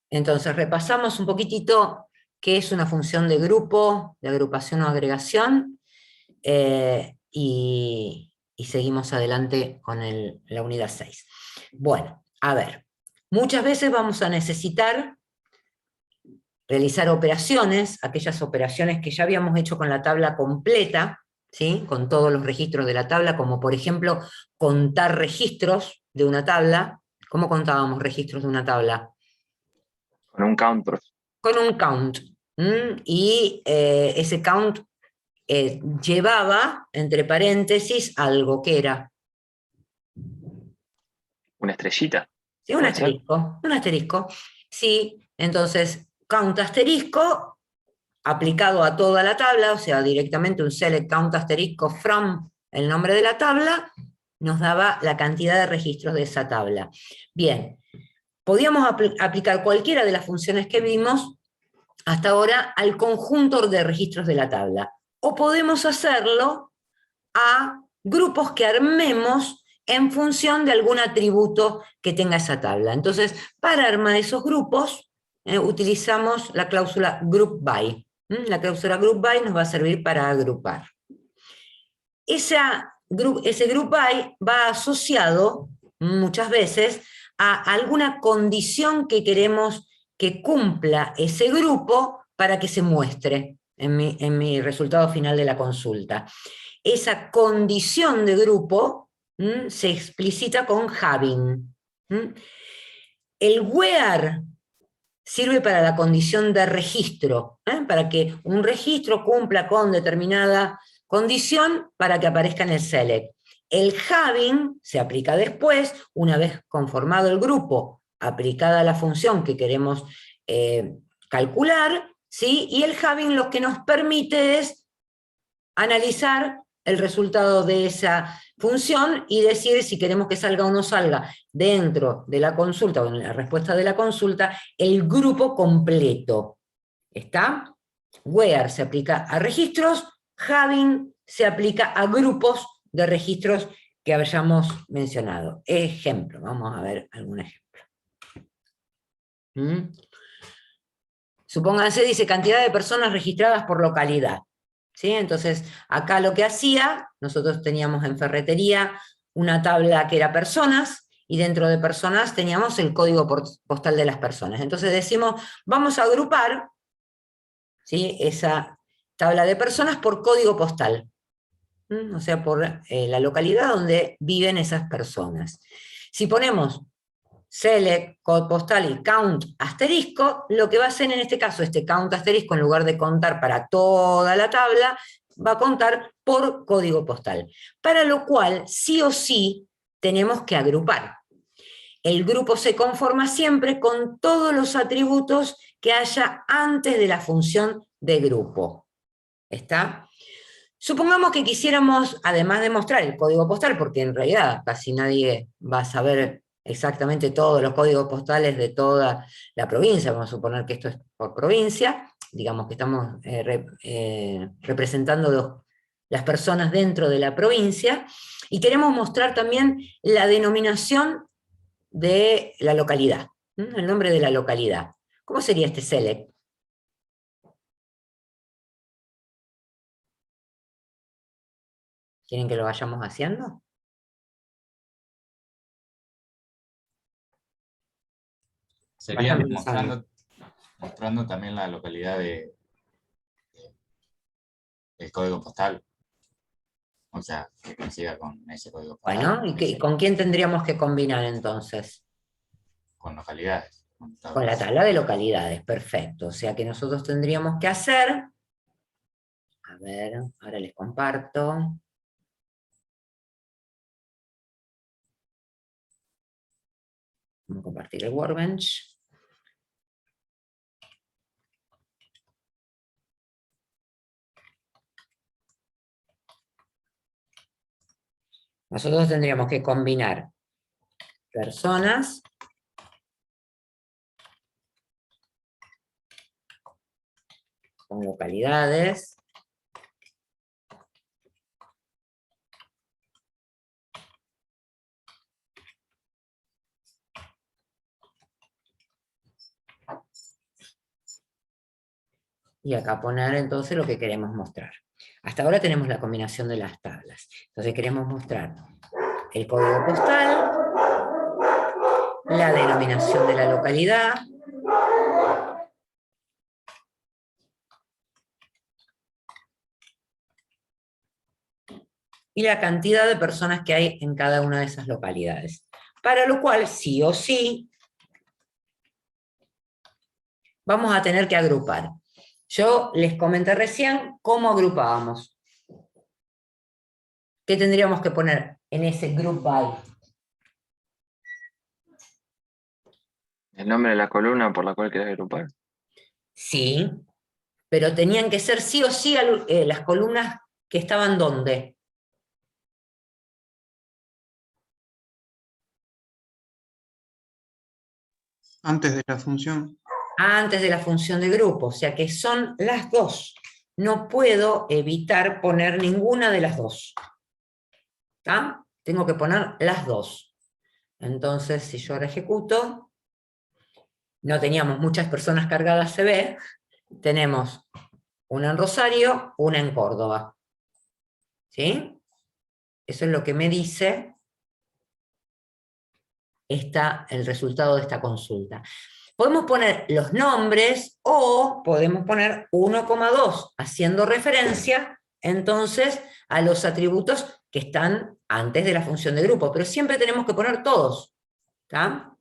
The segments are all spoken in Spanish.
Entonces, repasamos un poquitito qué es una función de grupo, de agrupación o agregación, y seguimos adelante con la unidad 6. Bueno, a ver, muchas veces vamos a necesitar realizar operaciones, aquellas operaciones que ya habíamos hecho con la tabla completa, ¿sí? Con todos los registros de la tabla, como por ejemplo contar registros de una tabla. ¿Cómo contábamos registros de una tabla? Con un counter. Con un count. Y ese count llevaba, entre paréntesis, algo que era. Una estrellita, ¿Sí? Un ¿puede ser? asterisco. Un asterisco. Sí, entonces, count asterisco aplicado a toda la tabla, o sea, directamente un select count asterisco from el nombre de la tabla, nos daba la cantidad de registros de esa tabla. Bien, podíamos aplicar cualquiera de las funciones que vimos hasta ahora al conjunto de registros de la tabla. O podemos hacerlo a grupos que armemos en función de algún atributo que tenga esa tabla. Entonces, para armar esos grupos, utilizamos la cláusula group by. La cláusula group by nos va a servir para agrupar. Ese group by va asociado muchas veces a alguna condición que queremos que cumpla ese grupo para que se muestre en mi resultado final de la consulta. Esa condición de grupo se explicita con having. El where sirve para la condición de registro, para que un registro cumpla con determinada condición para que aparezca en el select. El having se aplica después, una vez conformado el grupo, aplicada la función que queremos calcular, ¿sí? Y el having lo que nos permite es analizar el resultado de esa función y decir si queremos que salga o no salga dentro de la consulta o en la respuesta de la consulta el grupo completo. ¿Está? Where se aplica a registros, having se aplica a grupos de registros que hayamos mencionado. Ejemplo, vamos a ver algún ejemplo. Supónganse, dice cantidad de personas registradas por localidad. ¿Sí? Entonces, acá lo que hacía, nosotros teníamos en ferretería una tabla que era personas, y dentro de personas teníamos el código postal de las personas. Entonces decimos, vamos a agrupar, ¿sí? Esa tabla de personas por código postal, o sea, por la localidad donde viven esas personas. Si ponemos select, code postal y count asterisco, lo que va a hacer en este caso, este count asterisco, en lugar de contar para toda la tabla, va a contar por código postal. Para lo cual, sí o sí, tenemos que agrupar. El grupo se conforma siempre con todos los atributos que haya antes de la función de grupo. ¿Está? Supongamos que quisiéramos, además de mostrar el código postal, porque en realidad casi nadie va a saber exactamente todos los códigos postales de toda la provincia, vamos a suponer que esto es por provincia, digamos que estamos representando las personas dentro de la provincia, y queremos mostrar también la denominación de la localidad, el nombre de la localidad. ¿Cómo sería este select? ¿Quieren que lo vayamos haciendo? Sería Vayan pensando. mostrando también la localidad del código postal. O sea, que coincida con ese código postal. Bueno, ¿y con quién tendríamos que combinar entonces? Con localidades. Con la tabla de localidades, perfecto. O sea que nosotros tendríamos que hacer, a ver, ahora les comparto. Vamos a compartir el Workbench. Nosotros tendríamos que combinar personas con localidades y acá poner entonces lo que queremos mostrar. Hasta ahora tenemos la combinación de las tablas. Entonces queremos mostrar el código postal, la denominación de la localidad, y la cantidad de personas que hay en cada una de esas localidades. Para lo cual, sí o sí, vamos a tener que agrupar. Yo les comenté recién cómo agrupábamos. ¿Qué tendríamos que poner en ese group by? El nombre de la columna por la cual querés agrupar. Sí, pero tenían que ser sí o sí las columnas que estaban ¿dónde? Antes de la función. Antes de la función de grupo, o sea que son las dos. No puedo evitar poner ninguna de las dos. ¿Está? Tengo que poner las dos. Entonces, si yo ahora ejecuto, no teníamos muchas personas cargadas, se ve, tenemos una en Rosario, una en Córdoba. ¿Sí? Eso es lo que me dice el resultado de esta consulta. Podemos poner los nombres o podemos poner 1,2, haciendo referencia entonces a los atributos que están antes de la función de grupo, pero siempre tenemos que poner todos. ¿Está?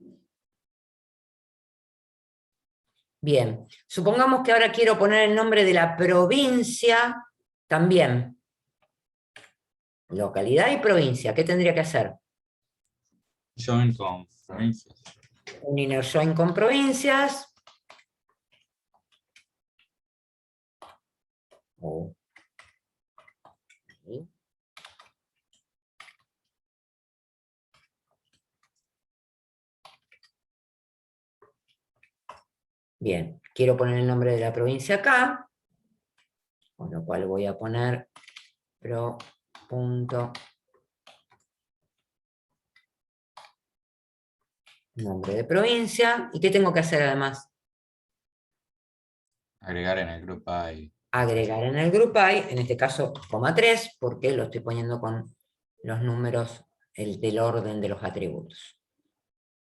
Bien, supongamos que ahora quiero poner el nombre de la provincia también. Localidad y provincia, ¿qué tendría que hacer? Join con provincias. Un inner join con provincias. Oh. ¿Sí? Bien, quiero poner el nombre de la provincia acá, con lo cual voy a poner nombre de provincia. ¿Y qué tengo que hacer además? Agregar en el grupo by. Agregar en el group by, en este caso, coma 3, porque lo estoy poniendo con los números del orden de los atributos.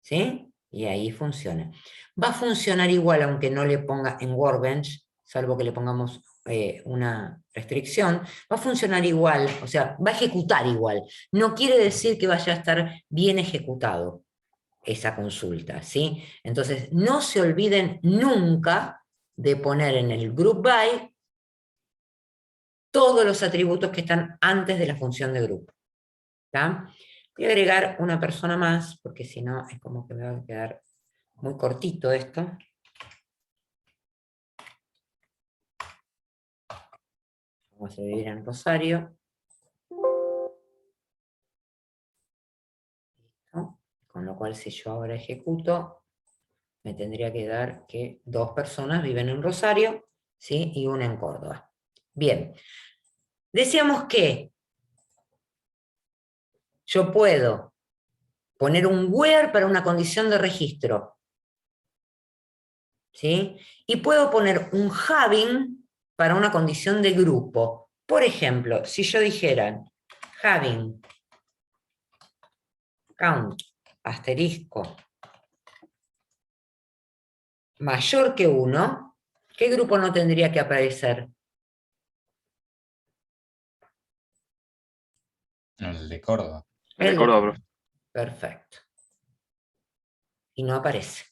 ¿Sí? Y ahí funciona. Va a funcionar igual aunque no le ponga en Workbench, salvo que le pongamos una restricción, va a funcionar igual, o sea, va a ejecutar igual. No quiere decir que vaya a estar bien ejecutado esa consulta, ¿sí? Entonces, no se olviden nunca de poner en el group by todos los atributos que están antes de la función de grupo. ¿Está? Voy a agregar una persona más, porque si no es como que me va a quedar muy cortito esto. Vamos a escribir en Rosario. ¿No? Con lo cual, si yo ahora ejecuto, me tendría que dar que 2 personas viven en Rosario, ¿sí? Y una en Córdoba. Bien. Decíamos que yo puedo poner un where para una condición de registro, ¿sí? Y puedo poner un having para una condición de grupo. Por ejemplo, si yo dijera having count asterisco mayor que 1, ¿qué grupo no tendría que aparecer? El de Córdoba. El de Córdoba, profe. Perfecto. Y no aparece.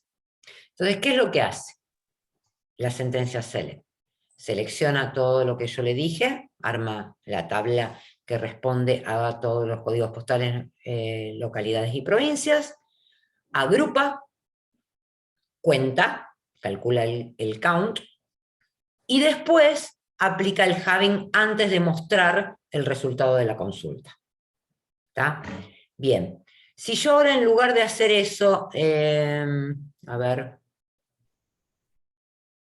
Entonces, ¿qué es lo que hace la sentencia select? Selecciona todo lo que yo le dije, arma la tabla que responde a todos los códigos postales, localidades y provincias, agrupa, cuenta, calcula el count, y después aplica el having antes de mostrar el resultado de la consulta. ¿Está? Bien. Si yo ahora en lugar de hacer eso, a ver.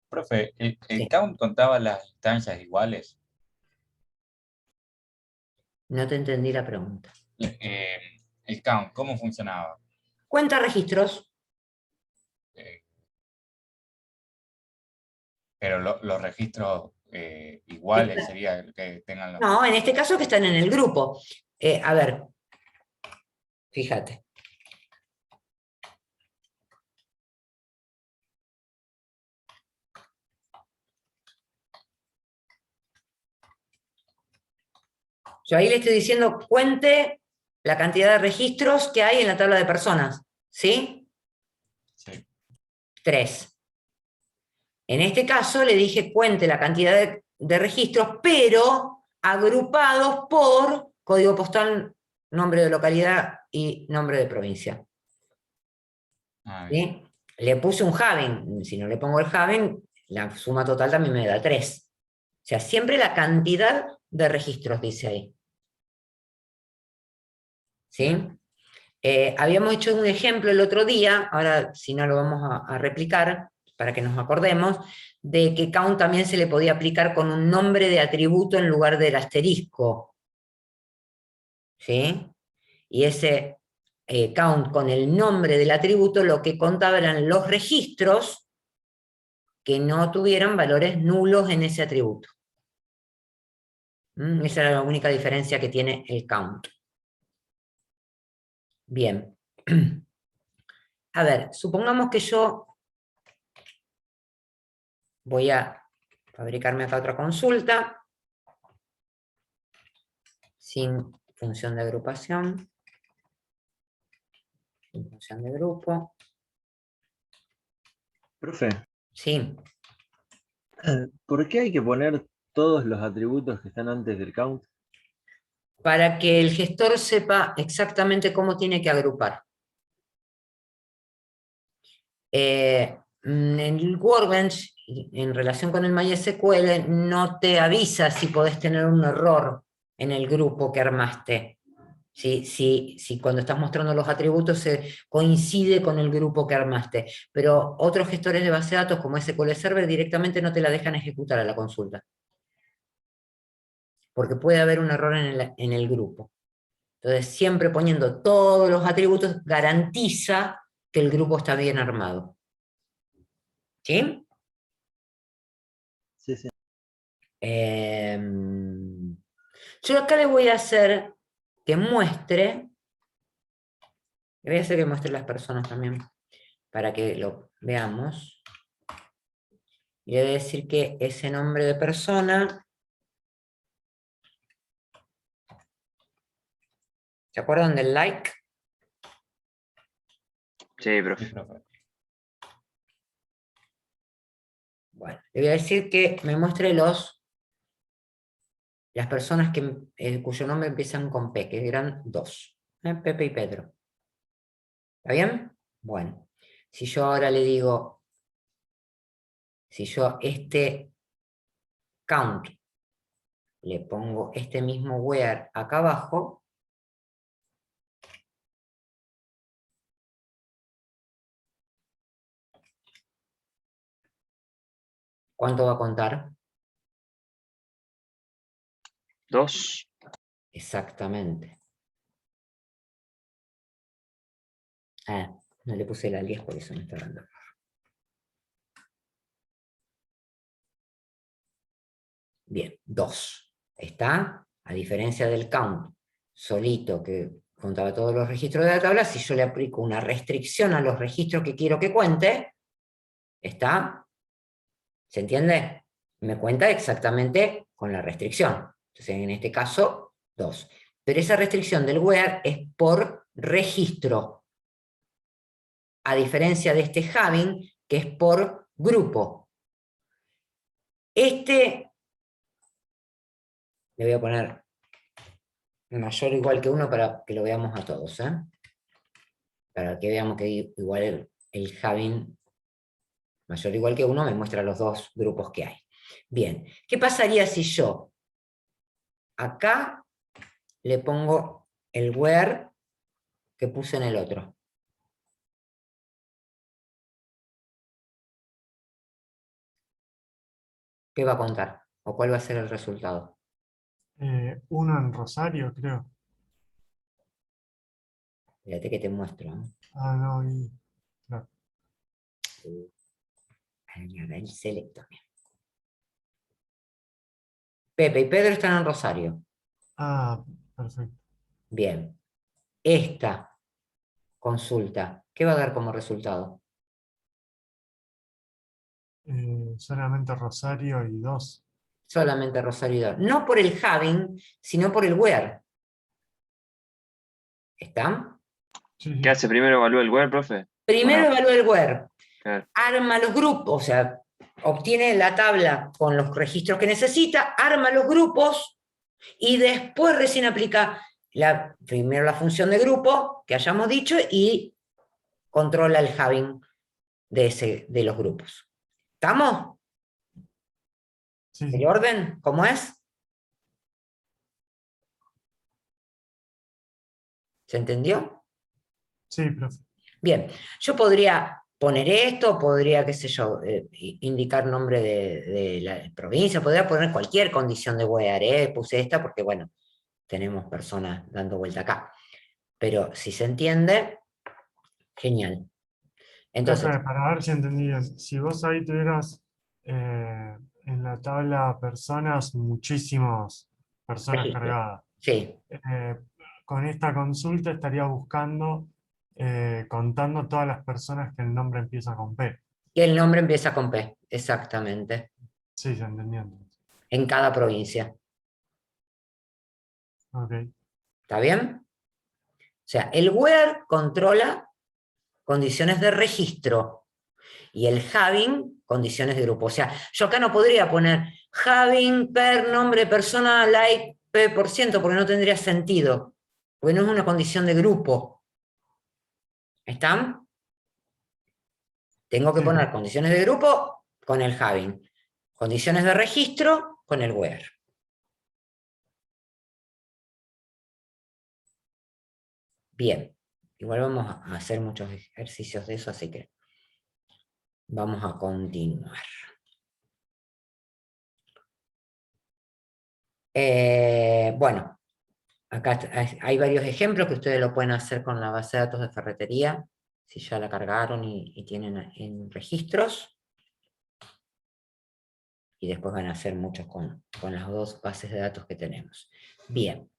Profe, ¿el Sí. count contaba las instancias iguales? No te entendí la pregunta. El count, ¿cómo funcionaba? Cuenta registros. Pero Pero los registros iguales sería el que tengan los... No, en este caso que están en el grupo. A ver, fíjate. Yo ahí le estoy diciendo, cuente la cantidad de registros que hay en la tabla de personas, ¿sí? Sí. 3. En este caso le dije, cuente la cantidad de registros, pero agrupados por código postal, nombre de localidad y nombre de provincia. ¿Sí? Le puse un having, si no le pongo el having, la suma total también me da 3. O sea, siempre la cantidad de registros, dice ahí. ¿Sí? Habíamos hecho un ejemplo el otro día, ahora si no lo vamos a replicar, para que nos acordemos, de que count también se le podía aplicar con un nombre de atributo en lugar del asterisco. ¿Sí? Y ese count con el nombre del atributo lo que contaba eran los registros que no tuvieran valores nulos en ese atributo. Esa era la única diferencia que tiene el count. Bien. A ver, supongamos que yo voy a fabricarme acá otra consulta sin función de agrupación, sin función de grupo. Profe, Sí, ¿por qué hay que poner todos los atributos que están antes del count? para que el gestor sepa exactamente cómo tiene que agrupar. En el Workbench, en relación con el MySQL, no te avisa si podés tener un error en el grupo que armaste. Si cuando estás mostrando los atributos se coincide con el grupo que armaste. Pero otros gestores de base de datos, como SQL Server, directamente no te la dejan ejecutar a la consulta. Porque puede haber un error en el grupo. Entonces, siempre poniendo todos los atributos garantiza que el grupo está bien armado. ¿Sí? Sí, sí. Yo acá le voy a hacer que muestre, le voy a hacer que muestre las personas también, para que lo veamos. Y le voy a decir que ese nombre de persona, ¿se acuerdan del like? Sí, profe. Sí, profe. Bueno, le voy a decir que me muestre las personas cuyo nombre empiezan con P, que eran 2. Pepe y Pedro. ¿Está bien? Bueno, si yo ahora le digo, si yo este count le pongo este mismo where acá abajo, ¿cuánto va a contar? 2. Exactamente. No le puse la 10, por eso me está dando. Bien, 2. ¿Está? A diferencia del count solito que contaba todos los registros de la tabla, si yo le aplico una restricción a los registros que quiero que cuente, ¿está? ¿Se entiende? Me cuenta exactamente con la restricción. Entonces, en este caso, 2. Pero esa restricción del where es por registro, a diferencia de este having, que es por grupo. Le voy a poner mayor o igual que 1 para que lo veamos a todos, ¿eh? Para que veamos que igual el having mayor o igual que 1 me muestra los dos grupos que hay. Bien, ¿qué pasaría si yo acá le pongo el where que puse en el otro? ¿Qué va a contar? ¿O cuál va a ser el resultado? 1 en Rosario, creo. Fíjate que te muestro, ¿eh? Ah, no, y... no. Añadir el select también. Pepe y Pedro están en Rosario. Ah, perfecto. Bien. Esta consulta, ¿qué va a dar como resultado? Solamente Rosario y 2. Solamente Rosario y 2. No por el having, sino por el where. ¿Están? Sí, ¿Qué sí. hace? ¿Primero evalúa el web, profe? Primero Bueno, evalúa el where. claro. Arma los grupos, o sea, obtiene la tabla con los registros que necesita, arma los grupos y después recién aplica primero la función de grupo que hayamos dicho y controla el having de los grupos. ¿Estamos? Sí, ¿El sí. orden? ¿Cómo es? ¿Se entendió? Sí, profe. Bien, yo podría poner esto, podría, qué sé yo, indicar nombre de la provincia, podría poner cualquier condición de WEAR, puse esta porque, bueno, tenemos personas dando vuelta acá. Pero si se entiende, genial. Entonces, Profe, para ver si entendí bien, si vos ahí tuvieras en la tabla personas, muchísimas personas registro. cargadas. Sí, Con esta consulta estaría buscando, contando todas las personas que el nombre empieza con P. y el nombre empieza con P, exactamente, Sí, se entendió entonces. en cada provincia. Ok, ¿Está bien? O sea, el where controla condiciones de registro y el having condiciones de grupo. O sea, yo acá no podría poner having per nombre persona like P% porque no tendría sentido, porque no es una condición de grupo. ¿Están? Tengo que sí, poner condiciones de grupo con el having, condiciones de registro con el where. Bien, igual vamos a hacer muchos ejercicios de eso, así que vamos a continuar. Bueno, acá hay varios ejemplos que ustedes lo pueden hacer con la base de datos de ferretería, si ya la cargaron y tienen en registros. Y después van a hacer muchos con las dos bases de datos que tenemos. Bien.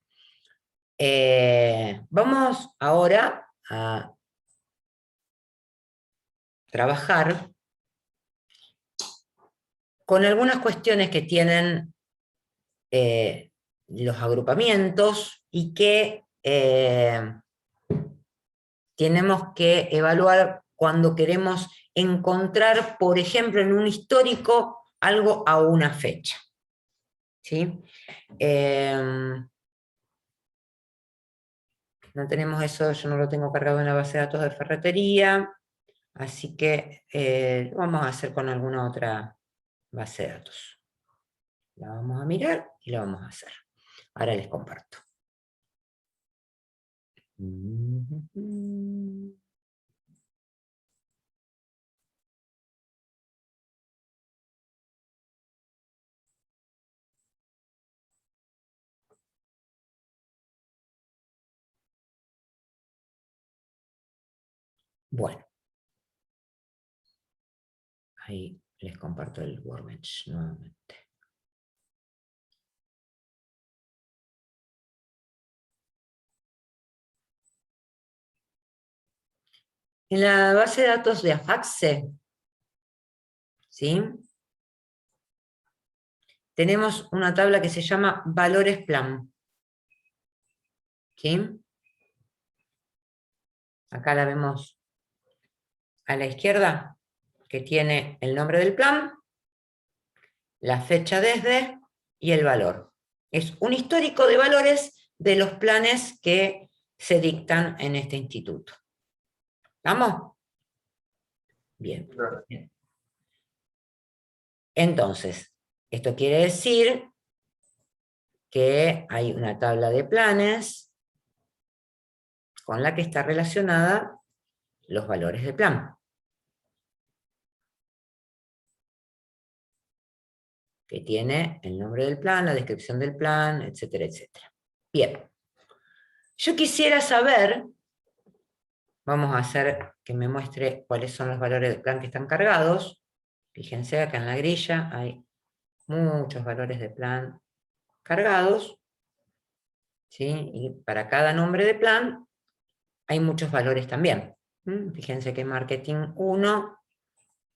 Vamos ahora a trabajar con algunas cuestiones que tienen los agrupamientos y que tenemos que evaluar cuando queremos encontrar, por ejemplo, en un histórico, algo a una fecha. ¿Sí? No tenemos eso, yo no lo tengo cargado en la base de datos de ferretería, así que lo vamos a hacer con alguna otra base de datos. La vamos a mirar y la vamos a hacer. Ahora les comparto. Bueno, ahí les comparto el Workbench nuevamente. En la base de datos de AFAXE, ¿sí? Tenemos una tabla que se llama valores plan. ¿Sí? Acá la vemos a la izquierda, que tiene el nombre del plan, la fecha desde y el valor. Es un histórico de valores de los planes que se dictan en este instituto. ¿Vamos? Bien. Entonces, esto quiere decir que hay una tabla de planes con la que está relacionada los valores de plan. Que tiene el nombre del plan, la descripción del plan, etcétera, etcétera. Bien. Yo quisiera saber, vamos a hacer que me muestre cuáles son los valores del plan que están cargados. Fíjense, acá en la grilla hay muchos valores de plan cargados, ¿sí? Y para cada nombre de plan hay muchos valores también. Fíjense que Marketing 1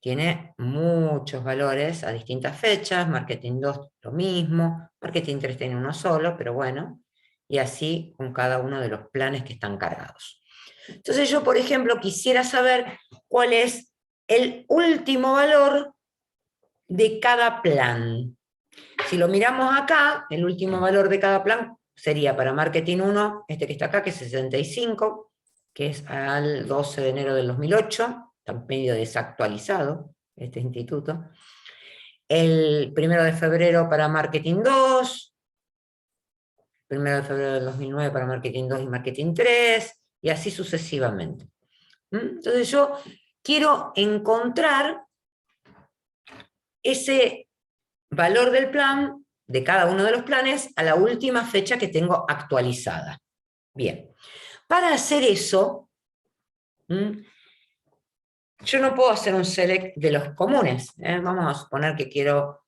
tiene muchos valores a distintas fechas, Marketing 2 lo mismo, Marketing 3 tiene uno solo, pero bueno, y así con cada uno de los planes que están cargados. Entonces yo, por ejemplo, quisiera saber cuál es el último valor de cada plan. Si lo miramos acá, el último valor de cada plan sería para Marketing 1, este que está acá, que es 65, que es al 12 de enero del 2008, está medio desactualizado este instituto. El 1 de febrero para Marketing 2, 1 de febrero del 2009 para Marketing 2 y Marketing 3, y así sucesivamente. Entonces yo quiero encontrar ese valor del plan, de cada uno de los planes, a la última fecha que tengo actualizada. Bien, para hacer eso, yo no puedo hacer un select de los comunes. Vamos a suponer que quiero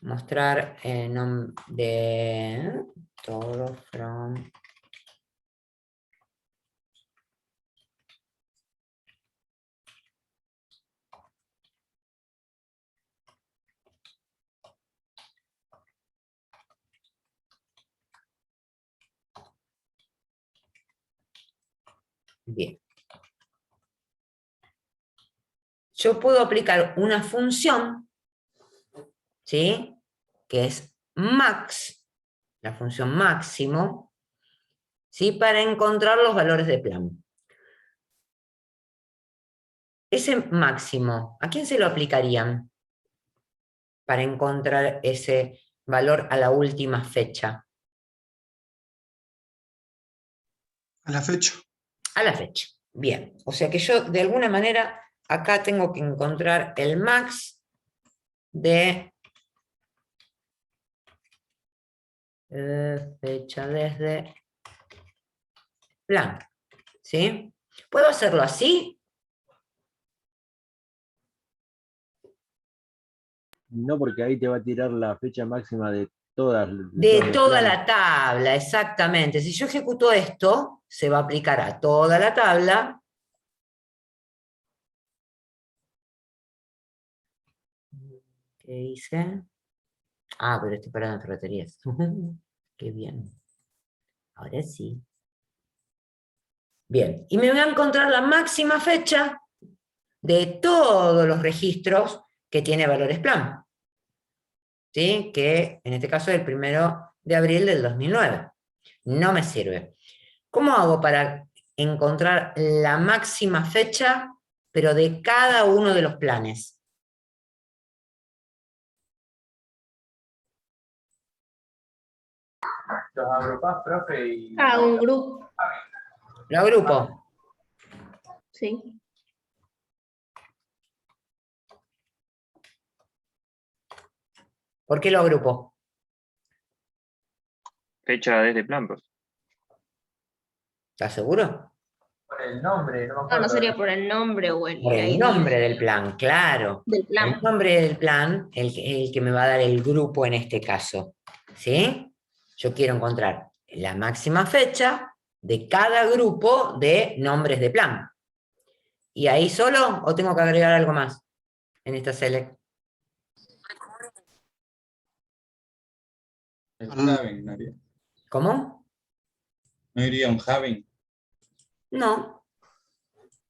mostrar de todo from. Bien. Yo puedo aplicar una función, ¿sí? Que es max, la función máximo, ¿sí? Para encontrar los valores de plan. Ese máximo, ¿a quién se lo aplicarían para encontrar ese valor a la última fecha? A la fecha. A la fecha. Bien. O sea que yo, de alguna manera, acá tengo que encontrar el max de fecha desde plan. ¿Sí? ¿Puedo hacerlo así? No, porque ahí te va a tirar la fecha máxima de todas. De todos los toda planes. la tabla, exactamente. Si yo ejecuto esto, se va a aplicar a toda la tabla. ¿Qué hice? Ah, pero estoy parado en ferreterías. Qué bien. Ahora sí. Bien. Y me voy a encontrar la máxima fecha de todos los registros que tiene valores plan. ¿Sí? Que en este caso es el 1 de abril del 2009. No me sirve. ¿Cómo hago para encontrar la máxima fecha, pero de cada uno de los planes? Los agrupás, profe, y... Un grupo, Lo agrupo. sí. ¿Por qué lo agrupo? Fecha de este plan, profe. ¿Estás seguro? Por el nombre, no me No, acuerdo. no sería por el nombre o el Por el ID nombre del plan, claro. del plan. El nombre del plan, el que me va a dar el grupo en este caso. ¿Sí? Yo quiero encontrar la máxima fecha de cada grupo de nombres de plan. ¿Y ahí solo o tengo que agregar algo más en esta select? El having, ¿no iría? ¿Cómo? ¿No iría un having? No.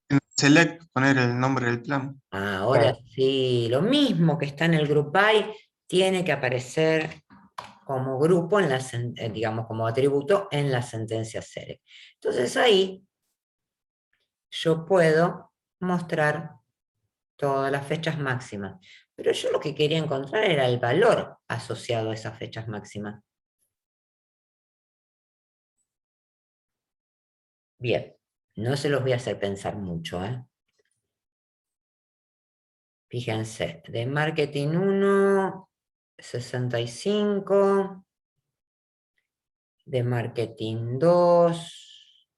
En select poner el nombre del plan. Ahora sí, lo mismo que está en el group by tiene que aparecer como grupo, en la, digamos, como atributo en la sentencia select. Entonces ahí yo puedo mostrar todas las fechas máximas. Pero yo lo que quería encontrar era el valor asociado a esas fechas máximas. Bien, no se los voy a hacer pensar mucho, ¿eh? Fíjense, de Marketing 1, 65, de Marketing 2,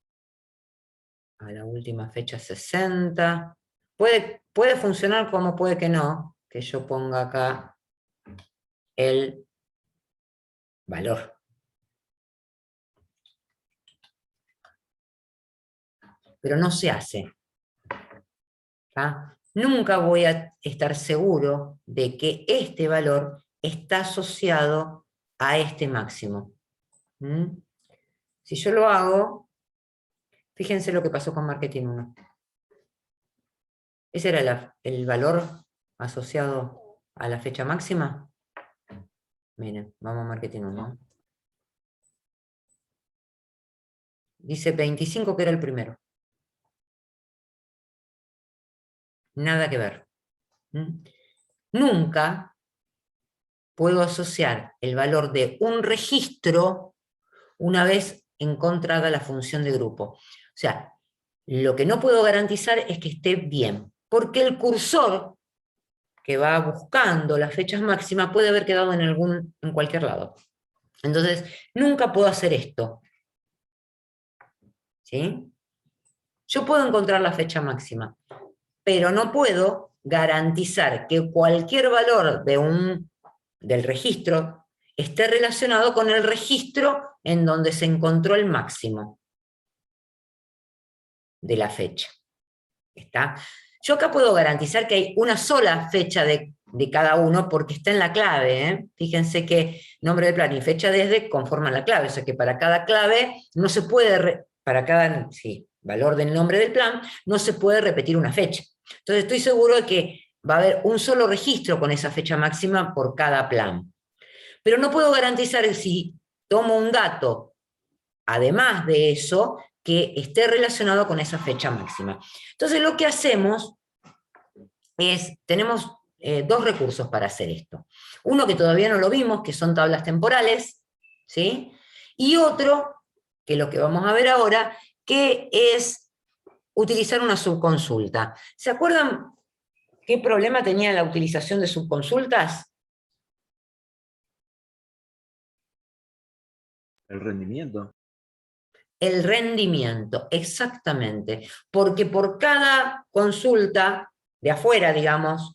a la última fecha 60. Puede funcionar como puede que no, que yo ponga acá el valor. Pero no se hace. ¿Ah? Nunca voy a estar seguro de que este valor está asociado a este máximo. ¿Mm? Si yo lo hago, fíjense lo que pasó con Marketing 1. Ese era el valor asociado a la fecha máxima. Miren, vamos a Marketing 1. Dice 25 que era el primero. Nada que ver. ¿Mm? Nunca puedo asociar el valor de un registro una vez encontrada la función de grupo. O sea, lo que no puedo garantizar es que esté bien, porque el cursor que va buscando las fechas máximas puede haber quedado en cualquier lado. Entonces, nunca puedo hacer esto. ¿Sí? Yo puedo encontrar la fecha máxima, pero no puedo garantizar que cualquier valor del registro esté relacionado con el registro en donde se encontró el máximo de la fecha. ¿Está? Yo acá puedo garantizar que hay una sola fecha de cada uno porque está en la clave. ¿Eh? Fíjense que nombre de plan y fecha desde conforman la clave, o sea que para cada clave no se puede, para cada valor del nombre del plan, no se puede repetir una fecha. Entonces estoy seguro de que va a haber un solo registro con esa fecha máxima por cada plan. Pero no puedo garantizar si tomo un dato, además de eso, que esté relacionado con esa fecha máxima. Entonces lo que hacemos es, tenemos dos recursos para hacer esto. Uno que todavía no lo vimos, que son tablas temporales, ¿sí? Y otro, que es lo que vamos a ver ahora, que es utilizar una subconsulta. ¿Se acuerdan qué problema tenía la utilización de subconsultas? El rendimiento. El rendimiento, exactamente. Porque por cada consulta de afuera, digamos,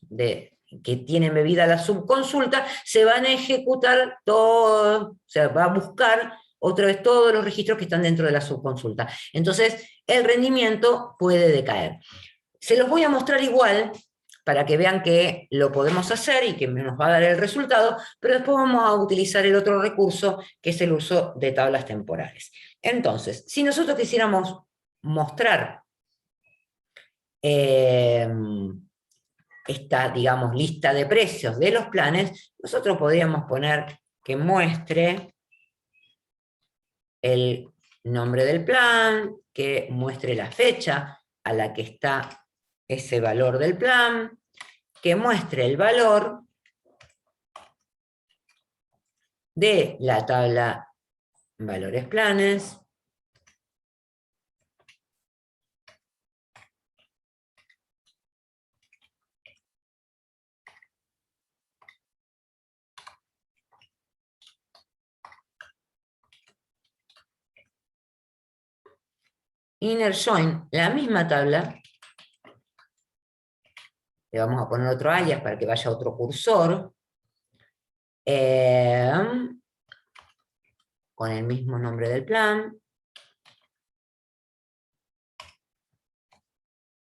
que tiene embebida la subconsulta, se van a ejecutar todo, o sea, va a buscar otra vez todos los registros que están dentro de la subconsulta. Entonces, el rendimiento puede decaer. Se los voy a mostrar igual, para que vean que lo podemos hacer y que nos va a dar el resultado, pero después vamos a utilizar el otro recurso, que es el uso de tablas temporales. Entonces, si nosotros quisiéramos mostrar esta, digamos, lista de precios de los planes, nosotros podríamos poner que muestre el nombre del plan, que muestre la fecha a la que está ese valor del plan, que muestre el valor de la tabla valores planes, inner join, la misma tabla, le vamos a poner otro alias para que vaya otro cursor, con el mismo nombre del plan,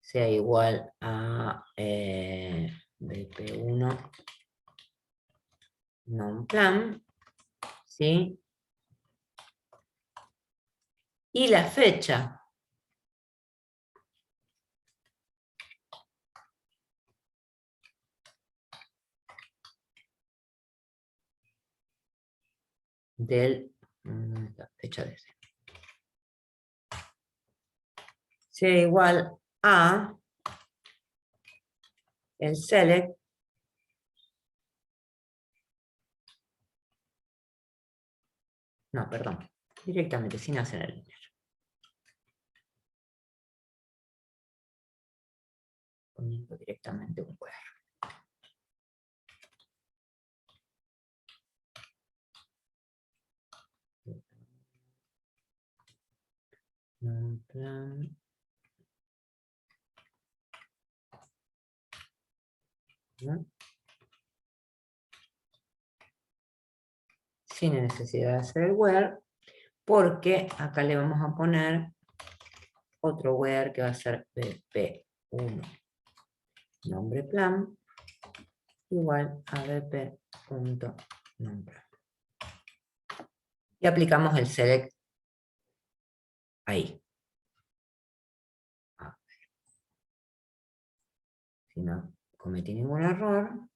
sea igual a BP1 non-plan, ¿sí? Y la fecha la fecha de ese. Sea igual a el select no, perdón, directamente sin hacer el linear. Poniendo directamente un QR. Non-plan. ¿No? sin necesidad de hacer el where, porque acá le vamos a poner otro where que va a ser bp1 nombre plan igual a bp.nombre. Y aplicamos el select ahí. A ver. Si no cometí ningún error.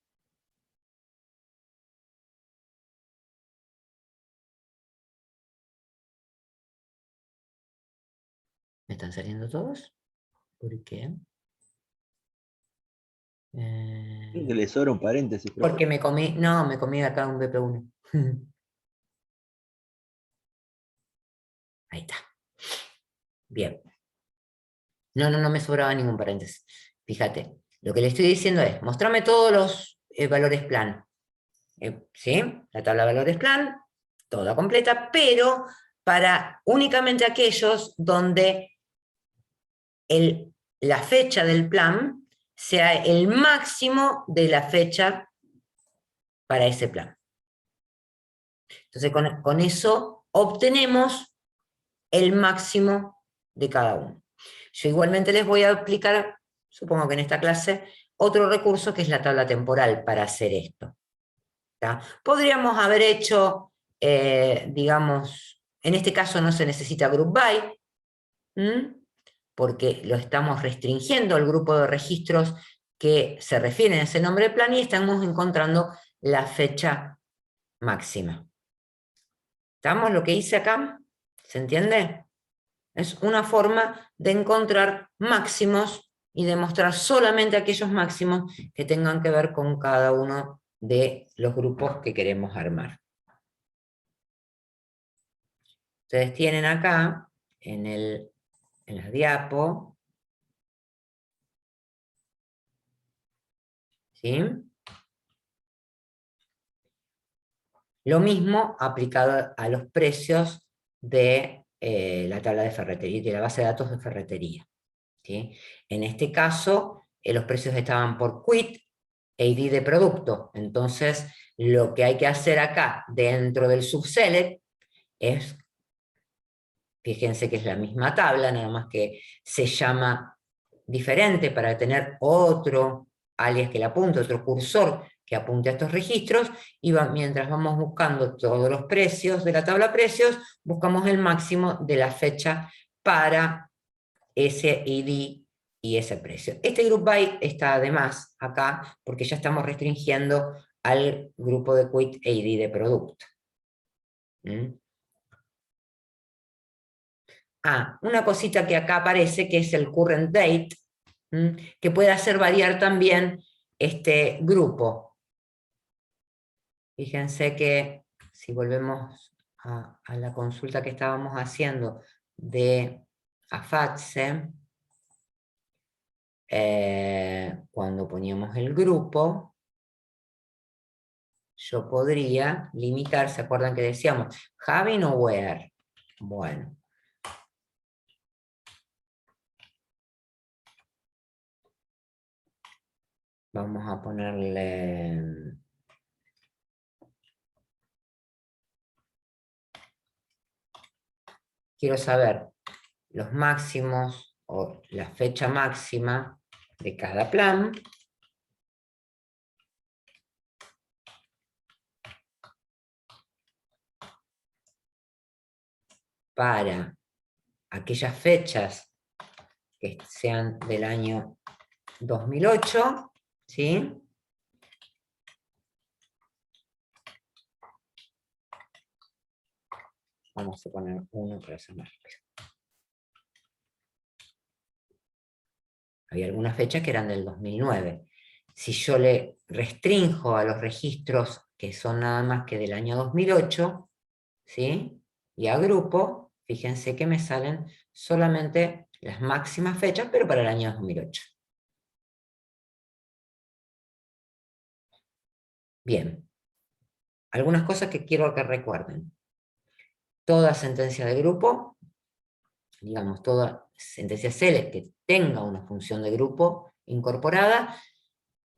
¿Me están saliendo todos? ¿Por qué? Creo que le sobra un paréntesis, profe. Porque me comí, no, me comí acá un BP1. Ahí está. Bien. No me sobraba ningún paréntesis. Fíjate, lo que le estoy diciendo es, mostrame todos los valores plan. ¿Sí? La tabla de valores plan, toda completa, pero para únicamente aquellos donde la fecha del plan sea el máximo de la fecha para ese plan. Entonces con eso obtenemos el máximo de cada uno. Yo igualmente les voy a aplicar, supongo que en esta clase, otro recurso que es la tabla temporal para hacer esto. ¿Tá? Podríamos haber hecho, digamos, en este caso no se necesita group by, porque lo estamos restringiendo al grupo de registros que se refieren a ese nombre de plan y estamos encontrando la fecha máxima. ¿Estamos lo que hice acá? ¿Se entiende? Es una forma de encontrar máximos y demostrar solamente aquellos máximos que tengan que ver con cada uno de los grupos que queremos armar. Ustedes tienen acá, en la diapo, ¿sí? Lo mismo aplicado a los precios de la tabla de ferretería, de la base de datos de ferretería. ¿Sí? En este caso, los precios estaban por quit e ID de producto. Entonces, lo que hay que hacer acá, dentro del subselect, es, fíjense que es la misma tabla, nada más que se llama diferente para tener otro alias que le apunte, otro cursor que apunte a estos registros, y mientras vamos buscando todos los precios de la tabla precios, buscamos el máximo de la fecha para ese ID y ese precio. Este group by está además acá, porque ya estamos restringiendo al grupo de quit e ID de producto. Una cosita que acá aparece, que es el current date, que puede hacer variar también este grupo. Fíjense que si volvemos a la consulta que estábamos haciendo de AFATSE, cuando poníamos el grupo, yo podría limitar, ¿se acuerdan que decíamos having o where? Bueno. Vamos a ponerle... Quiero saber los máximos o la fecha máxima de cada plan. Para aquellas fechas que sean del año 2008, ¿sí? Vamos a poner 1 para hacer más rápido. Había algunas fechas que eran del 2009. Si yo le restringo a los registros que son nada más que del año 2008, ¿sí? Y agrupo, fíjense que me salen solamente las máximas fechas, pero para el año 2008. Bien. Algunas cosas que quiero que recuerden. Toda sentencia de grupo, digamos, toda sentencia select que tenga una función de grupo incorporada,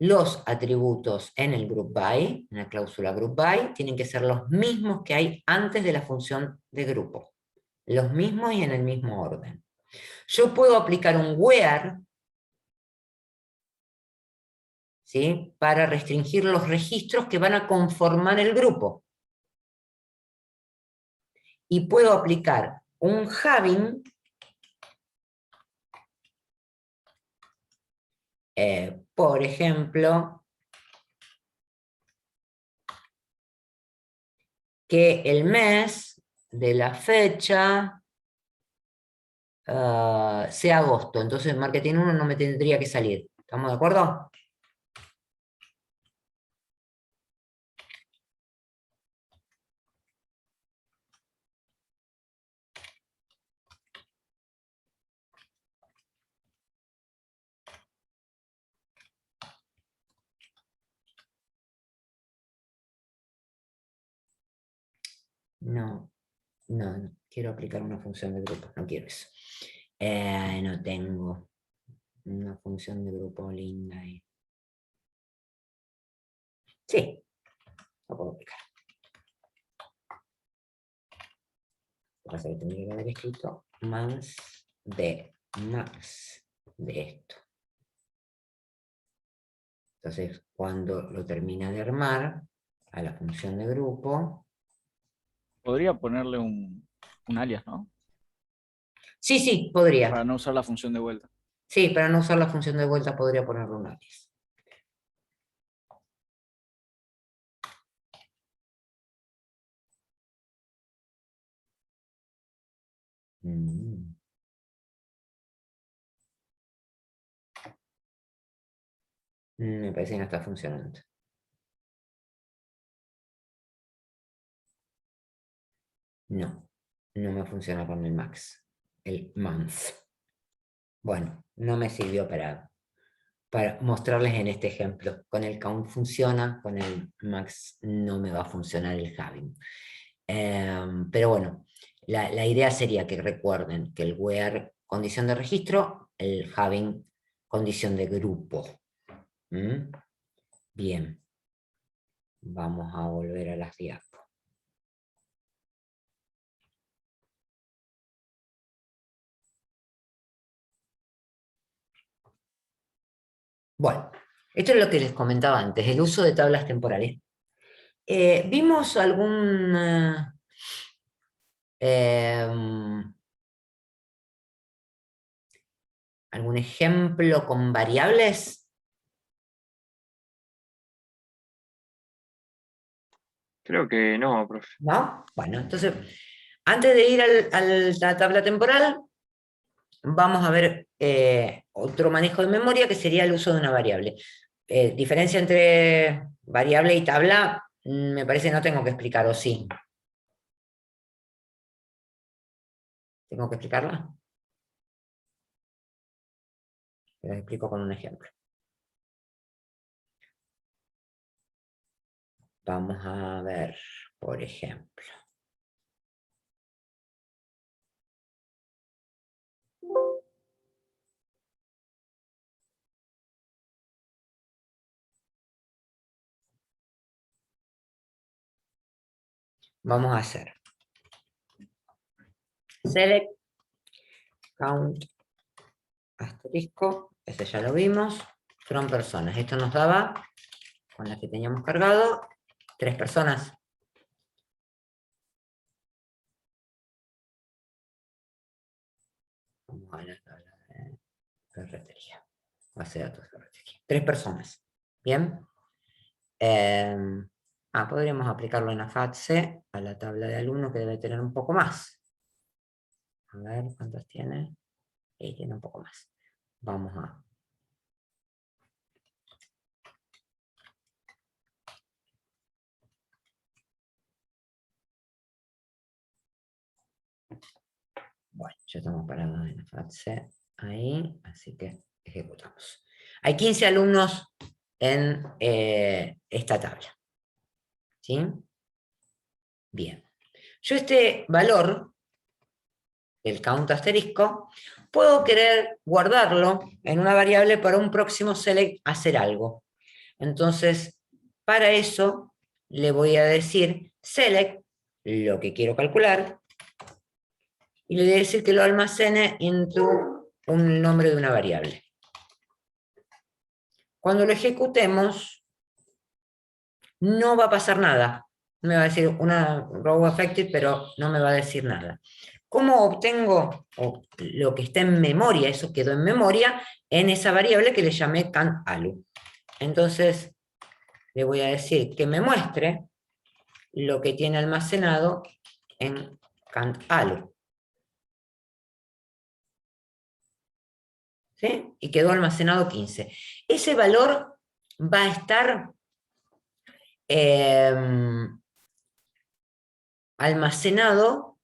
los atributos en el group by, en la cláusula group by, tienen que ser los mismos que hay antes de la función de grupo. Los mismos y en el mismo orden. Yo puedo aplicar un where, ¿sí?, para restringir los registros que van a conformar el grupo. Y puedo aplicar un having, por ejemplo, que el mes de la fecha sea agosto. Entonces marketing 1 no me tendría que salir. ¿Estamos de acuerdo? No, quiero aplicar una función de grupo, no quiero eso. No tengo una función de grupo linda ahí. Sí, lo puedo aplicar. Lo que pasa es que tendría que haber escrito más de esto. Entonces, cuando lo termina de armar a la función de grupo... Podría ponerle un alias, ¿no? Sí, podría. Para no usar la función de vuelta. Sí, para no usar la función de vuelta podría ponerle un alias. Me parece que no está funcionando. No me funciona con el max. El month. Bueno, no me sirvió para mostrarles en este ejemplo. Con el count funciona, con el max no me va a funcionar el having. Pero bueno, la idea sería que recuerden que el where, condición de registro, el having, condición de grupo. Bien. Vamos a volver a las diapos. Bueno, esto es lo que les comentaba antes, el uso de tablas temporales. ¿Vimos algún ejemplo con variables? Creo que no, profe. ¿No? Bueno, entonces, antes de ir a la tabla temporal, vamos a ver otro manejo de memoria que sería el uso de una variable. Diferencia entre variable y tabla, me parece que no tengo que explicar, ¿o sí? ¿Tengo que explicarla? Les explico con un ejemplo. Vamos a ver, por ejemplo. Vamos a hacer select count asterisco, ese ya lo vimos, from personas. Esto nos daba, con las que teníamos cargado, 3 personas. Vamos a la tabla de ferretería. Base de datos de ferretería. 3 personas. Bien. Podríamos aplicarlo en la FATSE a la tabla de alumno, que debe tener un poco más. A ver, ¿cuántas tiene? Y tiene un poco más. Vamos a... Bueno, ya estamos parados en la FATSE ahí, así que ejecutamos. Hay 15 alumnos en esta tabla. ¿Sí? Bien. Yo este valor, el count asterisco, puedo querer guardarlo en una variable para un próximo select hacer algo. Entonces, para eso le voy a decir select, lo que quiero calcular, y le voy a decir que lo almacene into un nombre de una variable. Cuando lo ejecutemos, no va a pasar nada. Me va a decir una row affected, pero no me va a decir nada. ¿Cómo obtengo lo que está en memoria? Eso quedó en memoria en esa variable que le llamé countAlu. Entonces, le voy a decir que me muestre lo que tiene almacenado en countAlu. ¿Sí? Y quedó almacenado 15. Ese valor va a estar almacenado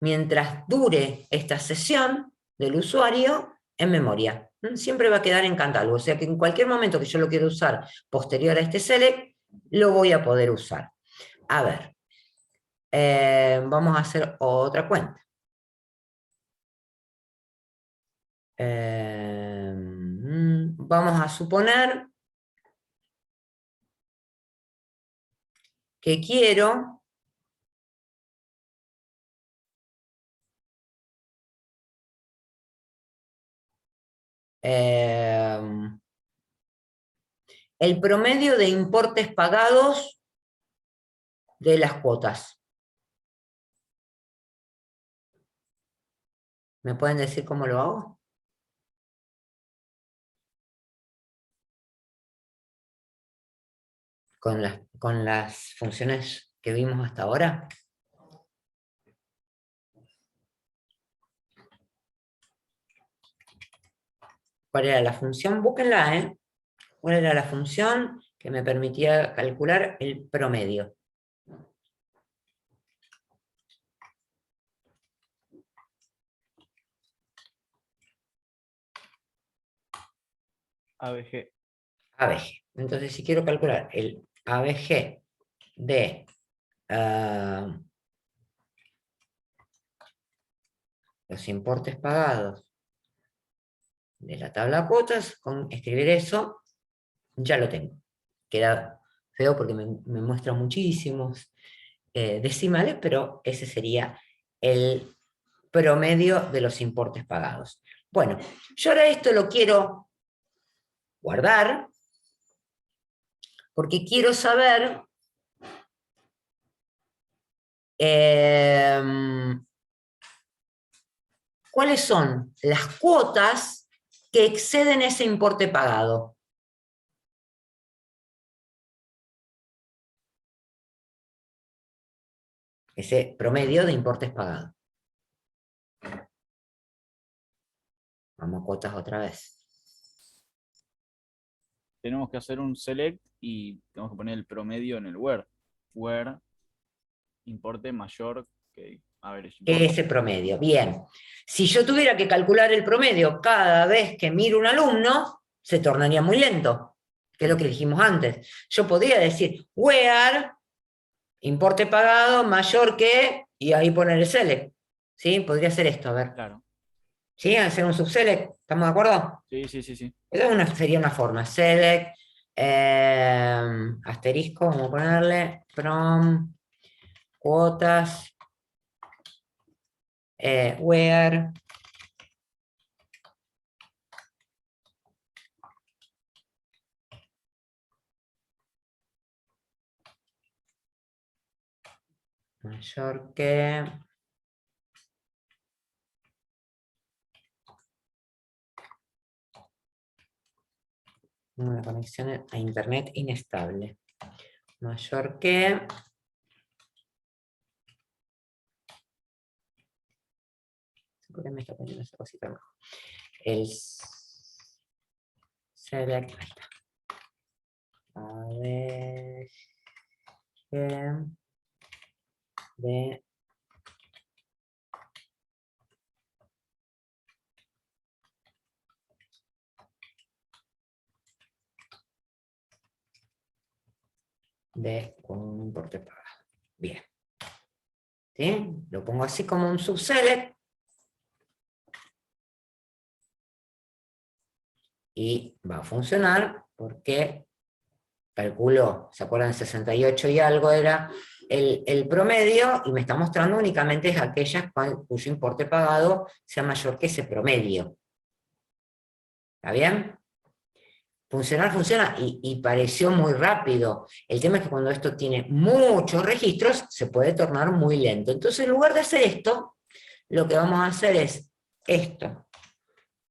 mientras dure esta sesión del usuario en memoria. Siempre va a quedar en countAlu, o sea que en cualquier momento que yo lo quiera usar posterior a este select, lo voy a poder usar. A ver, vamos a hacer otra cuenta. Vamos a suponer que quiero el promedio de importes pagados de las cuotas. ¿Me pueden decir cómo lo hago? Con las funciones que vimos hasta ahora. ¿Cuál era la función? Búsquenla, ¿eh? ¿Cuál era la función que me permitía calcular el promedio? ABG. ABG. Entonces, si quiero calcular el ABG de los importes pagados de la tabla de cuotas, con escribir eso, ya lo tengo. Queda feo porque me muestra muchísimos decimales, pero ese sería el promedio de los importes pagados. Bueno, yo ahora esto lo quiero guardar, porque quiero saber cuáles son las cuotas que exceden ese importe pagado. Ese promedio de importes pagados. Vamos a cuotas otra vez. Tenemos que hacer un select y tenemos que poner el promedio en el where. Where importe mayor que... A ver, Ese promedio, bien. Si yo tuviera que calcular el promedio cada vez que miro un alumno, se tornaría muy lento, que es lo que dijimos antes. Yo podría decir, where, importe pagado mayor que, y ahí poner el select. ¿Sí? Podría hacer esto, a ver. Claro. ¿Sí? Hacer un subselect, ¿estamos de acuerdo? Sí, sí, sí, sí. Esa sería una forma. Select, asterisco, vamos a ponerle, from, cuotas, where, mayor que... Una conexión a internet inestable. Mayor que... ¿Por qué me está poniendo esa cosita abajo? El select... Ahí está. A ver... de... con un importe pagado. Bien. ¿Sí? Lo pongo así como un subselect. Y va a funcionar porque calculo, ¿se acuerdan? 68 y algo era el promedio, y me está mostrando únicamente aquellas cuyo importe pagado sea mayor que ese promedio. ¿Está bien? Funcionar funciona y pareció muy rápido. El tema es que cuando esto tiene muchos registros, se puede tornar muy lento. Entonces, en lugar de hacer esto, lo que vamos a hacer es esto.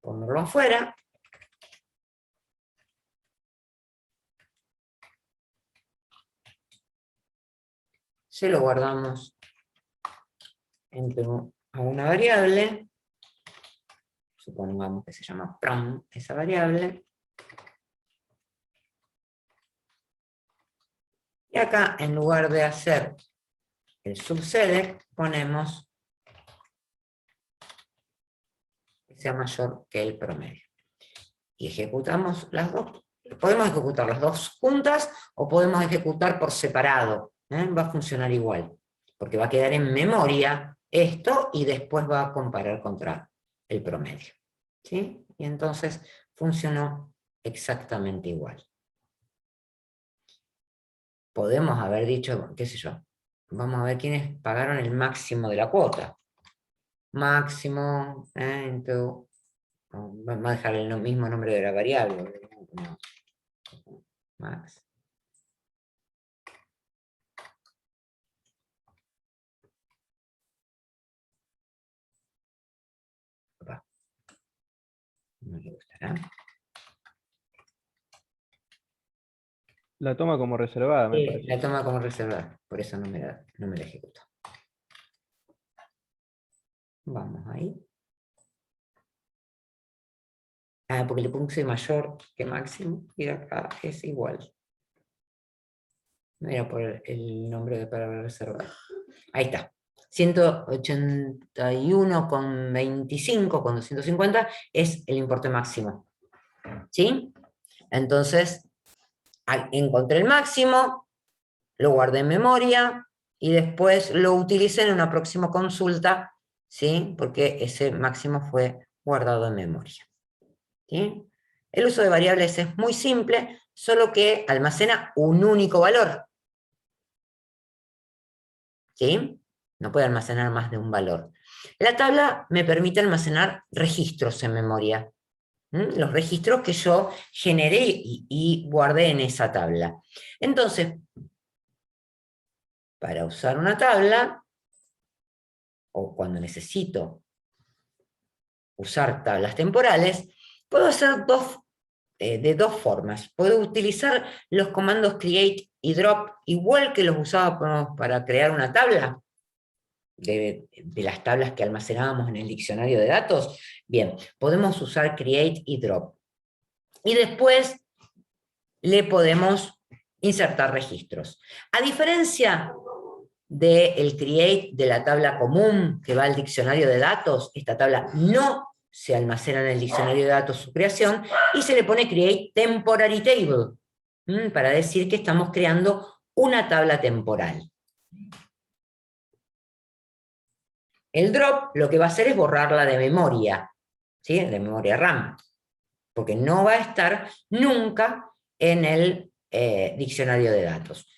Ponerlo afuera. Se lo guardamos a una variable. Supongamos que se llama prom, esa variable. Y acá, en lugar de hacer el subselect, ponemos que sea mayor que el promedio. Y ejecutamos las dos. Podemos ejecutar las dos juntas o podemos ejecutar por separado. Va a funcionar igual, porque va a quedar en memoria esto y después va a comparar contra el promedio. ¿Sí? Y entonces funcionó exactamente igual. Podemos haber dicho, qué sé yo, vamos a ver quiénes pagaron el máximo de la cuota. Máximo, vamos a dejar el mismo nombre de la variable. Max. No le gustará. La toma como reservada, me parece. La toma como reservada, por eso no me la ejecuto. Vamos ahí. Porque le puse mayor que máximo, y acá es igual. No era por el nombre de palabra reservada. Ahí está. 181,25 con 250 es el importe máximo. ¿Sí? Entonces, encontré el máximo, lo guardé en memoria y después lo utilicé en una próxima consulta, ¿sí? Porque ese máximo fue guardado en memoria. ¿Sí? El uso de variables es muy simple, solo que almacena un único valor. ¿Sí? No puede almacenar más de un valor. La tabla me permite almacenar registros en memoria. Los registros que yo generé y guardé en esa tabla. Entonces, para usar una tabla, o cuando necesito usar tablas temporales, puedo hacer de dos formas. Puedo utilizar los comandos create y drop, igual que los usábamos para crear una tabla, de las tablas que almacenábamos en el diccionario de datos. Bien, podemos usar create y drop. Y después le podemos insertar registros. A diferencia del create de la tabla común que va al diccionario de datos, esta tabla no se almacena en el diccionario de datos su creación, y se le pone create temporary table, para decir que estamos creando una tabla temporal. El drop lo que va a hacer es borrarla de memoria, ¿sí? De memoria RAM, porque no va a estar nunca en el diccionario de datos.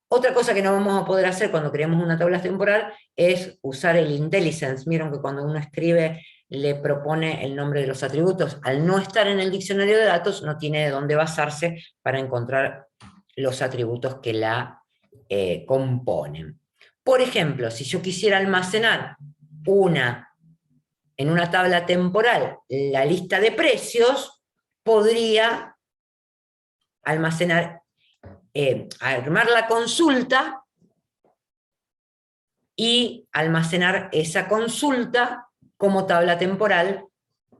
Otra cosa que no vamos a poder hacer cuando creemos una tabla temporal es usar el IntelliSense. Vieron que cuando uno escribe le propone el nombre de los atributos. Al no estar en el diccionario de datos, no tiene de dónde basarse para encontrar los atributos que la componen. Por ejemplo, si yo quisiera almacenar en una tabla temporal la lista de precios, podría almacenar, armar la consulta y almacenar esa consulta como tabla temporal, o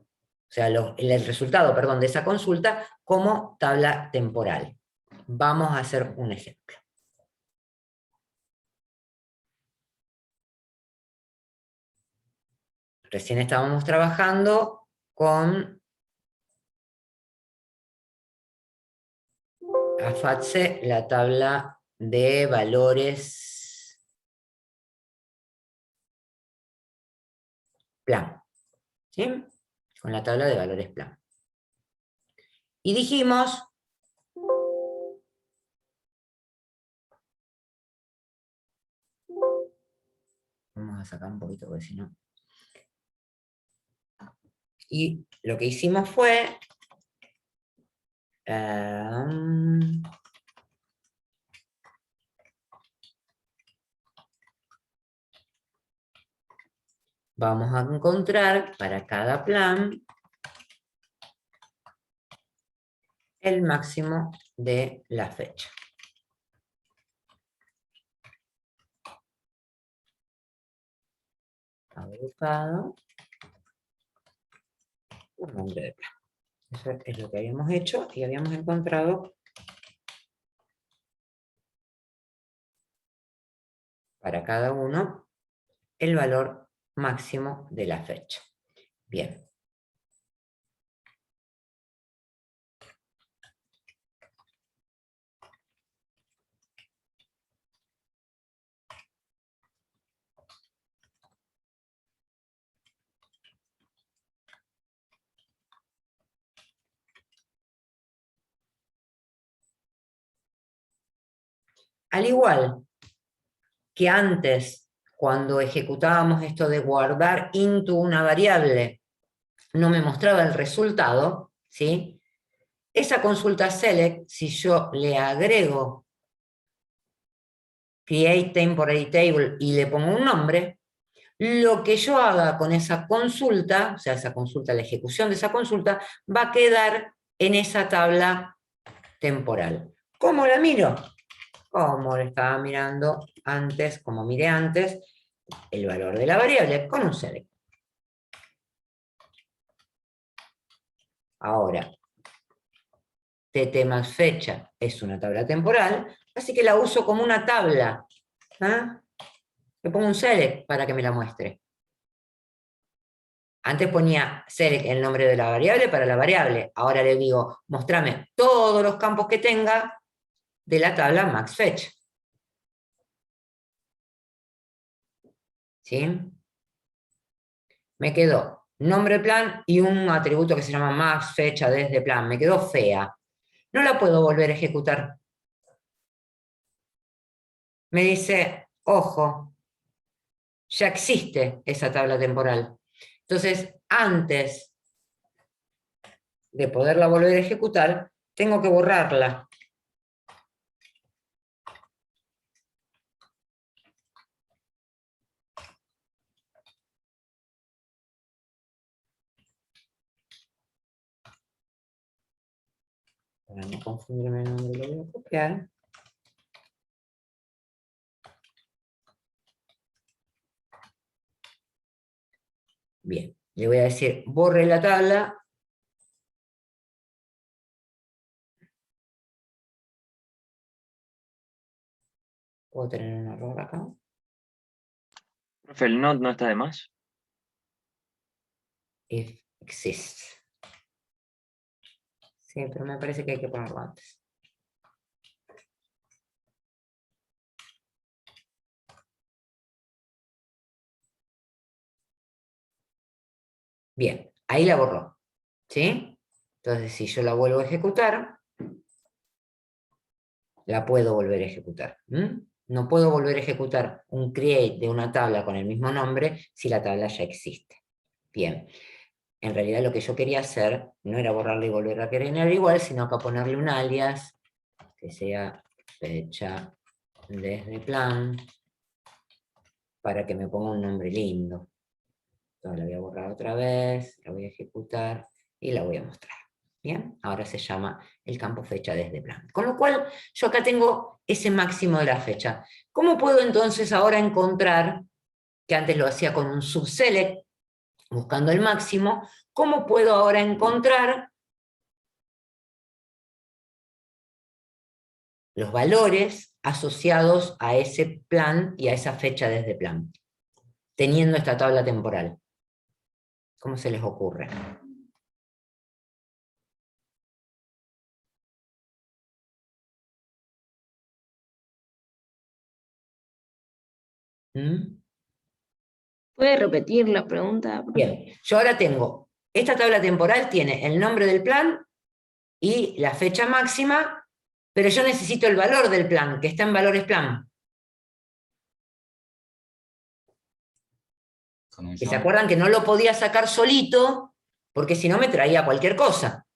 sea, el resultado, perdón, de esa consulta como tabla temporal. Vamos a hacer un ejemplo. Recién estábamos trabajando con AFATSE, la tabla de valores plan, ¿sí? Con la tabla de valores plan. Y dijimos más acá un poquito, porque si no. Y lo que hicimos fue... vamos a encontrar para cada plan el máximo de la fecha. Agrupado. Un nombre de plan. Eso es lo que habíamos hecho y habíamos encontrado para cada uno el valor máximo de la fecha. Bien. Al igual que antes, cuando ejecutábamos esto de guardar into una variable, no me mostraba el resultado, ¿sí? Esa consulta select, si yo le agrego create temporary table y le pongo un nombre, lo que yo haga con esa consulta, o sea, esa consulta, la ejecución de esa consulta, va a quedar en esa tabla temporal. ¿Cómo la miro? Como lo estaba mirando antes, como miré antes, el valor de la variable con un select. Ahora, tt más fecha es una tabla temporal, así que la uso como una tabla. ¿Ah? Le pongo un select para que me la muestre. Antes ponía select el nombre de la variable para la variable. Ahora le digo, mostrame todos los campos que tenga de la tabla maxFetch. ¿Sí? Me quedó nombre plan y un atributo que se llama maxFecha desde plan. Me quedó fea. No la puedo volver a ejecutar. Me dice, ojo, ya existe esa tabla temporal. Entonces, antes de poderla volver a ejecutar, tengo que borrarla. Para no confundirme el nombre, lo voy a copiar. Bien, le voy a decir, borre la tabla. Puedo tener un error acá. Profe, el not no está de más. If exists. Sí, pero me parece que hay que ponerlo antes. Bien, ahí la borró. ¿Sí? Entonces, si yo la vuelvo a ejecutar, la puedo volver a ejecutar. No puedo volver a ejecutar un create de una tabla con el mismo nombre si la tabla ya existe. Bien. En realidad lo que yo quería hacer no era borrarla y volver a crear igual, sino que ponerle un alias que sea fecha desde plan para que me ponga un nombre lindo. Entonces la voy a borrar otra vez, la voy a ejecutar y la voy a mostrar. Bien, ahora se llama el campo fecha desde plan. Con lo cual yo acá tengo ese máximo de la fecha. ¿Cómo puedo entonces ahora encontrar, que antes lo hacía con un subselect, buscando el máximo, cómo puedo ahora encontrar los valores asociados a ese plan y a esa fecha desde plan, teniendo esta tabla temporal? ¿Cómo se les ocurre? ¿Puede repetir la pregunta? Bien, yo ahora tengo, esta tabla temporal tiene el nombre del plan y la fecha máxima, pero yo necesito el valor del plan, que está en valores plan. Con un Que se join. acuerdan que no lo podía sacar solito, porque si no me traía cualquier cosa.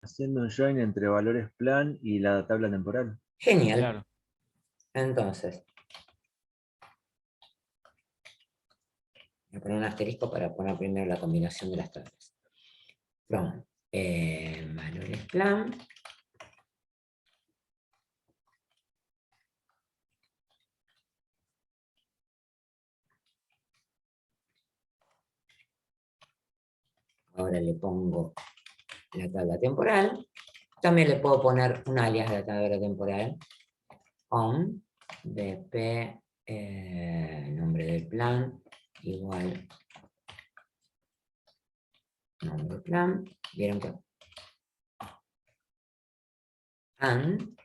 Haciendo un join entre valores plan y la tabla temporal. Genial. Claro. Entonces, voy a poner un asterisco para poner primero la combinación de las tablas. From valores plan. Ahora le pongo la tabla temporal. También le puedo poner un alias de la tabla temporal. On dp nombre del plan igual nombre del plan. Vieron que and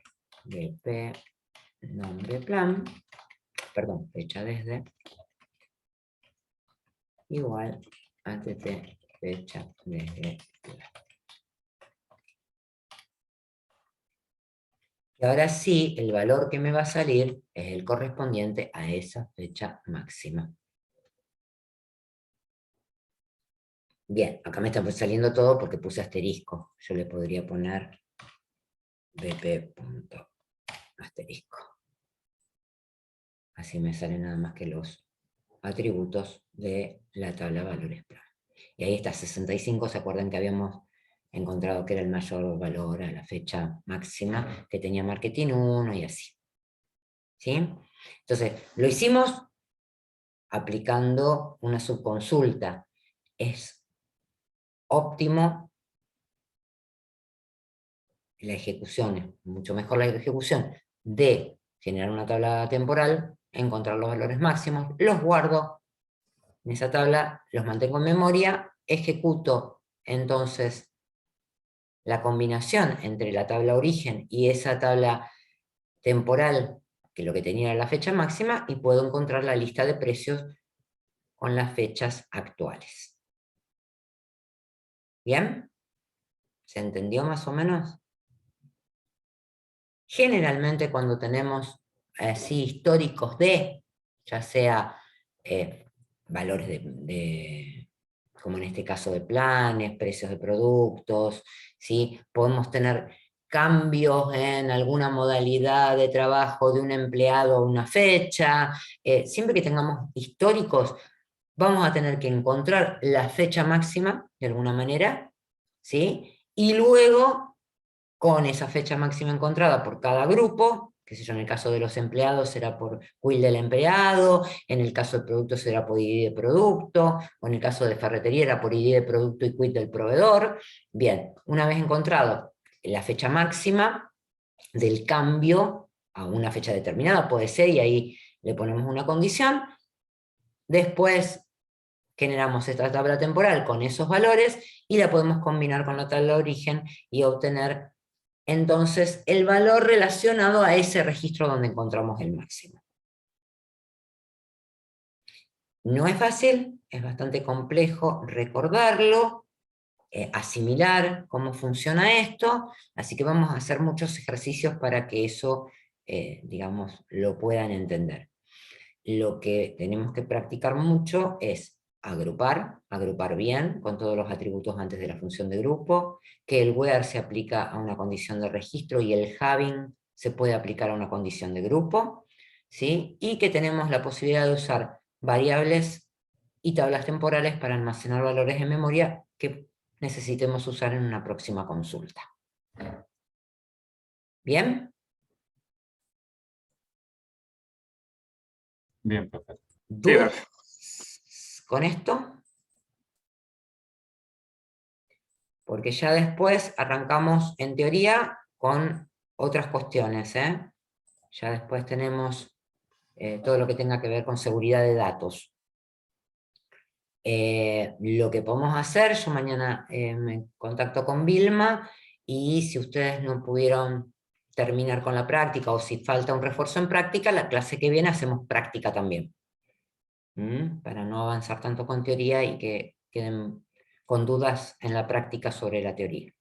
dp nombre plan, perdón, fecha desde igual att fecha desde. Y ahora sí, el valor que me va a salir es el correspondiente a esa fecha máxima. Bien, acá me está saliendo todo porque puse asterisco. Yo le podría poner bp.asterisco. Así me salen nada más que los atributos de la tabla valores plan. Y ahí está 65, ¿se acuerdan que habíamos encontrado que era el mayor valor a la fecha máxima que tenía marketing 1 y así? ¿Sí? Entonces, lo hicimos aplicando una subconsulta. Es óptimo la ejecución, es mucho mejor la ejecución de generar una tabla temporal, encontrar los valores máximos, los guardo en esa tabla, los mantengo en memoria, ejecuto entonces la combinación entre la tabla origen y esa tabla temporal, que lo que tenía era la fecha máxima, y puedo encontrar la lista de precios con las fechas actuales. ¿Bien? ¿Se entendió más o menos? Generalmente cuando tenemos así históricos de, ya sea valores como en este caso de planes, precios de productos, ¿sí? Podemos tener cambios en alguna modalidad de trabajo de un empleado a una fecha, siempre que tengamos históricos, vamos a tener que encontrar la fecha máxima, de alguna manera, ¿sí? Y luego, con esa fecha máxima encontrada por cada grupo, qué sé yo, en el caso de los empleados será por quill del empleado, en el caso de productos será por ID de producto, o en el caso de ferretería era por ID de producto y quit del proveedor. Bien, una vez encontrado la fecha máxima del cambio a una fecha determinada, puede ser, y ahí le ponemos una condición, después generamos esta tabla temporal con esos valores y la podemos combinar con la tabla de origen y obtener entonces el valor relacionado a ese registro donde encontramos el máximo. No es fácil, es bastante complejo recordarlo, asimilar cómo funciona esto, así que vamos a hacer muchos ejercicios para que eso, digamos, lo puedan entender. Lo que tenemos que practicar mucho es agrupar bien con todos los atributos antes de la función de grupo, que el where se aplica a una condición de registro y el having se puede aplicar a una condición de grupo, ¿sí? Y que tenemos la posibilidad de usar variables y tablas temporales para almacenar valores en memoria que necesitemos usar en una próxima consulta. ¿Bien? Bien, perfecto. ¿Dudas con esto? Porque ya después arrancamos en teoría con otras cuestiones, ¿eh? Ya después tenemos todo lo que tenga que ver con seguridad de datos. Lo que podemos hacer, yo mañana me contacto con Vilma, y si ustedes no pudieron terminar con la práctica, o si falta un refuerzo en práctica, la clase que viene hacemos práctica también. Para no avanzar tanto con teoría y que queden con dudas en la práctica sobre la teoría.